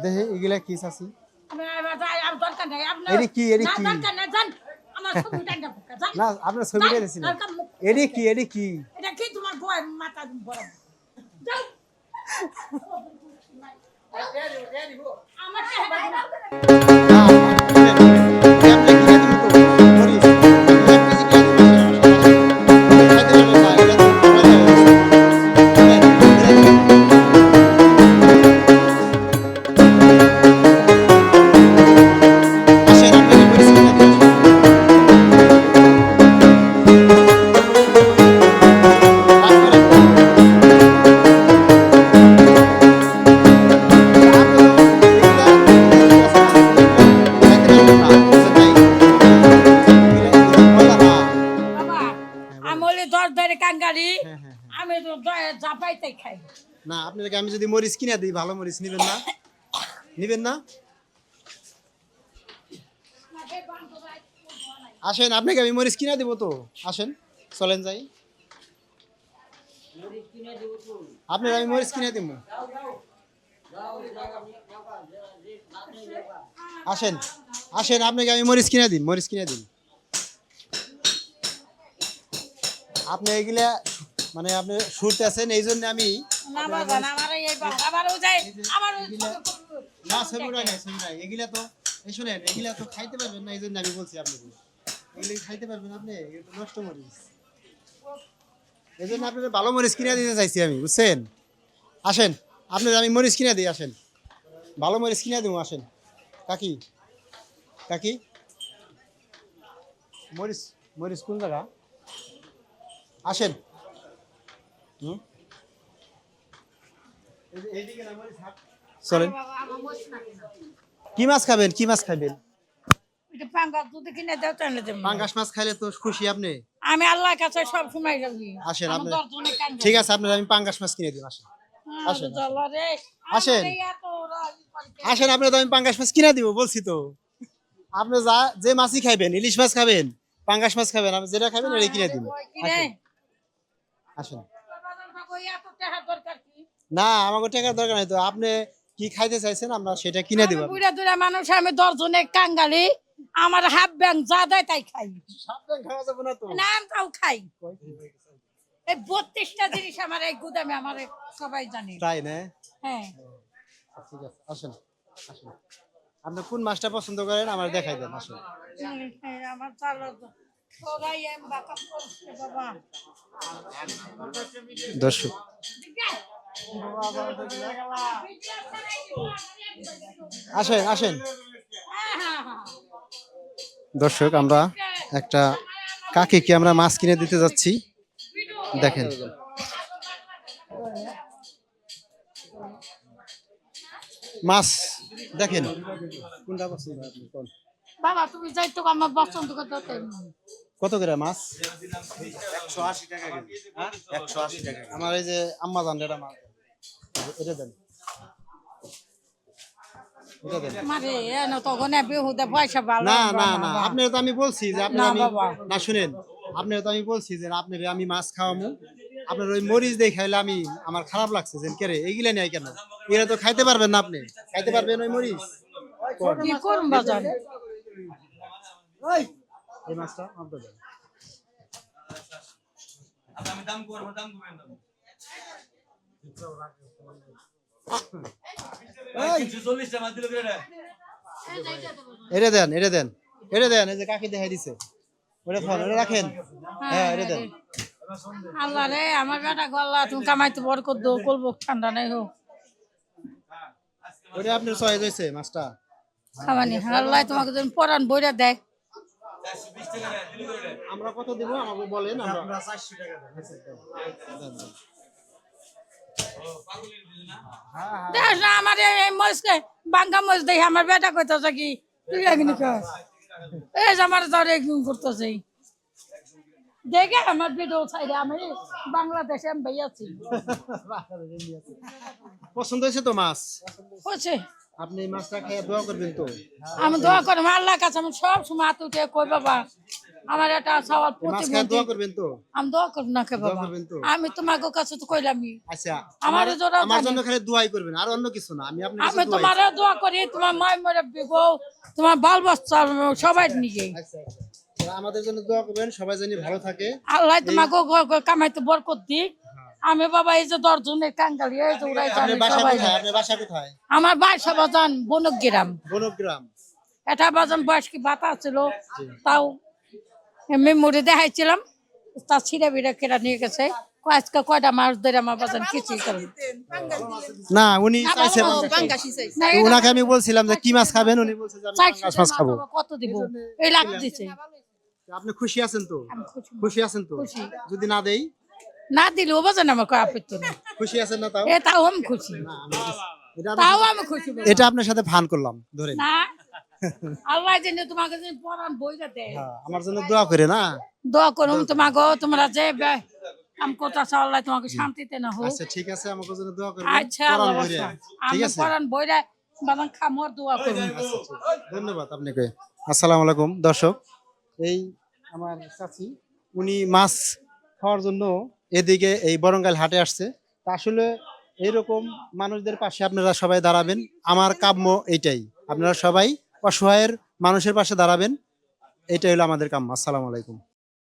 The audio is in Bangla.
দেখে এগুলা কি চাচি? আমি দরকার নাই আপনার এডি কি না দরকার নাই জান আমার ছবিটা না জান না আপনার ছবিটা দিছি না। এডি কি এটা কি তোমার বয় মাথা বড় যাও আমি তো জাপাইতে খাই না আপনাকে আমি যদি মরিচ কিনে দিই ভালো মরিচ নেবেন না? নেবেন না? আসেন আপনাকে আমি মরিচ কিনে দেবো তো, আসেন চলেন যাই, আপনাকে আমি মরিচ কিনে দিব। আসেন আসেন আপনাকে আমি মরিচ কিনে দিন, মরিচ কিনে দিন। আপনি এগুলা মানে আপনি শুরতে আছেন এই জন্য আমি এগুলা তো শুনেন এগুলা তো খাইতে পারবেন না, এই জন্য আমি বলছি আপনাকে এগুলো খাইতে পারবেন আপনি, নষ্ট মরিচ, এই জন্য আপনাদের ভালো মরিচ কিনে দিতে চাইছি আমি, বুঝছেন? আসেন আপনাদের আমি মরিচ কিনে দিই, আসেন ভালো মরিচ কিনে দেবো, আসেন কাকি কাকি মরিচ মরিচ কোন জায়গা? আসেন চলেন। কি মাছ খাবেন, কি মাছ খাবেন? পাঙ্গাস মাছ খাইলে তো খুশি আপনি। আমি আল্লাহর কাছে সব সময় যাই। আসেন আপনি, ঠিক আছে আপনার আমি পাঙ্গাস মাছ কিনে দিই, আসেন আসেন আসেন আসেন আপনার তো আমি পাঙ্গাস মাছ কিনে দিব বলছি তো। আপনি যা যে মাছই খাইবেন, ইলিশ মাছ খাবেন, পাঙ্গাস মাছ খাবেন, আপনি যেটা খাবেন ওটাই কিনে দিব। আসেন না আমাকে টাকার দরকার নাই তো, আপনি কি খাইতে চাইছেন আমরা সেটা কিনে দিব। বুড়া দুরা মানুষ, আমি 10 জনে কাঙ্গালি, আমার হাফ ব্যাং যা দেয় তাই খাই। হাফ ব্যাং খাওয়া যাবে না তো, না আমি তাও খাই। এই 32টা জিনিস আমার এই গুদামে, আমার সবাই জানে তাই না? হ্যাঁ ঠিক আছে আসেন আসেন, আপনি কোন মাছটা পছন্দ করেন আমার দেখাই দেন, আসেন। আমার চালা সবাই এম বাকাম করছে বাবা। দর্শক আসেন আসেন, দর্শক আমরা একটা কাকিকে আমরা মাছ কিনে দিতে যাচ্ছি, দেখেন মাছ দেখেন কোনটা পছন্দ আপনি কোন? বাবা তুমি যাই তো আমার পছন্দ করতে। কত করে মাছ? 180 টাকা কেজি। হ্যাঁ 180 টাকা। আমার এই যে আম্মা জান এটা মাছ, এটা দেন, এটা দেন। মারে এনো তো গনে বেহুদা পয়সা ভালো না না না আপনারা তো আমি বলছি যে আপনি আমি না শুনেন, আপনারা তো আমি বলছি যে আপনারে আমি মাছ খাওয়ামু, আপনার ওই মরিচ দিয়ে খাইলে আমি আমার খারাপ লাগছে যে কেরে এইগুলা নেই কেন, এগুলা তো খাইতে পারবেন না, আপনি খাইতে পারবেন ওই মরিচ? কি করব বাজার এই মাছটা আপনাদের দেন। আমি দাম করব, দাম করবেন না। এই 40 টাকা দিল করে রে। এটা দেন এটা দেন এটা দেন, এই যে কাকি দেখাই দিছে ওটা ফল ওটা রাখেন, হ্যাঁ এটা দেন। আল্লাহ রে আমার বেটা গল্লা তুমি কামাইতে বরকত দাও, কলব ঠান্ডা নাই হোক ওটা আপনার চয়েস হয়েছে মাছটা খাবানি। আল্লাহ তোমাকে যেন পরান বইরা দেয়। 420 টাকা দিল করে রে। আমরা কত দেব আমাকে বলেন, আমরা 400 টাকা দেন। দেখ না আমার এই মজকে বাঙ্গা মজ দেখে আমার বেটা কইতাছে কি তুই এখানে কর এই যে আমার ধরে একদম করতেছে দেখে আমার ভিডিও ছাইরে আমি বাংলাদেশে আমি ভাইয়াছি। পছন্দ হয়েছে তো মাছ? হচ্ছে আপনি এই মাছটা খেয়ে দোয়া করবেন তো? আমি দোয়া করি আল্লাহর কাছে, আমি সব সময় হাত উঠে কই বাবা আমার একটা সওয়াল মাছ খায় প্রতিবন্ধী দোয়া করবেন তো? আমি দোয়া করব না কে দোয়া বাবা করবেন তো? আমি তোমাকে কাছে তো কইলামই আচ্ছা আমার জন্য আমার জন্য খালি দোয়াই করবেন আর অন্য কিছু না, আমি আপনার আমি কাছে দোয়াই তোমার দোয়া করি তোমার মায় মুরব্বি গো তোমার বাল বাচ্চা সবাই নিয়ে আচ্ছা আচ্ছা তো আমাদের জন্য দোয়া করবেন, সবাই জানি ভালো থাকে। আল্লাহ তোমাকে কামাইতে বরকত দিক আমি বাবা এই যে 10 জনের কাঙ্গালি এই যে উড়াই আপনার জানি বাসা সবাই কোথায়? আপনার বাসা কোথায়? আমার বাসা বাজান বনগ্রাম বনগ্রাম। এটা বাজান বয়স কি বাতা ছিল তাও মেমোরি দেখাইছিলাম তা ছিঁড়ে বিড়ে কেটে নিয়ে গেছে আজকে কয়টা মাস ধরে আমার বাজান কিছুই করেন না উনি চাইছে না, তো উনাকে আমি বলছিলাম যে কি মাছ খাবেন, উনি বলছে যে আমি চারশো পাঙ্গাস মাছ খাবো। টাকা কত দিব এই লাখ দিছে আপনি খুশি আছেন তো? আমি খুশি। খুশি আছেন তো? খুশি। যদি না দেই না দিলেও বাজান আমার কয় আপত্তি নেই খুশি আছেন না তাও? এ তাও আমি খুশি না, এটা তাও আমি খুশি বাবা। এটা আপনার সাথে ফান করলাম ধরে। না আল্লাহ জানে তোমাকে যে পরান বইটা দেয় হ্যাঁ, আমার জন্য দোয়া করে না। দোয়া করুন তোমাকে তোমরা যে কাম করতেছ আল্লাহ তোমাকে শান্তিতে না হোক আচ্ছা ঠিক আছে, আমাকে জন্য দোয়া করবেন। আচ্ছা কোরআন আল্লাহ বইরে। আমি ঠিক আছে, পরান বইটা বাদান খামর দোয়া করুন ধন্যবাদ আপনাকে। আসসালামু আলাইকুম দর্শক, এই আমার চাচি উনি মাছ খাওয়ার জন্য এদিকে এই বরঙ্গাইল হাটে আসছে। তা আসলে এইরকম মানুষদের পাশে আপনারা সবাই দাঁড়াবেন, আমার কাম্য এইটাই। আপনারা সবাই অসহায়ের মানুষের পাশে দাঁড়াবেন, এইটাই হলো আমাদের কাম্য। আসসালামু আলাইকুম।